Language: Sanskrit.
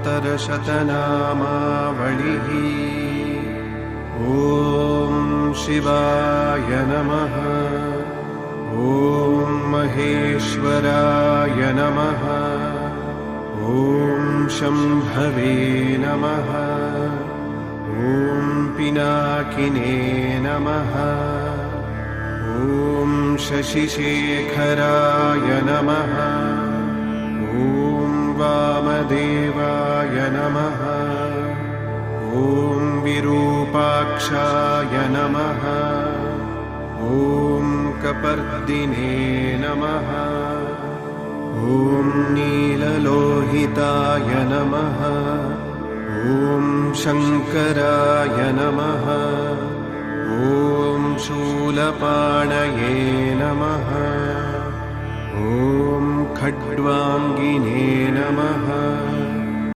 अष्टोत्तरशतनामावलिः। ॐ शिवाय नमः। ॐ महेश्वराय नमः। ॐ शम्भवे नमः। ॐ पिनाकिने नमः। ॐ शशिशेखराय नमः। ॐ वामदेवाय नमः। ॐ विरूपाक्षाय नमः। ॐ कपर्दिने नमः। ॐ नीललोहिताय नमः। ॐ शङ्कराय नमः। ॐ शूलपाणये नमः। ॐ खड्वाङ्गिने नमः।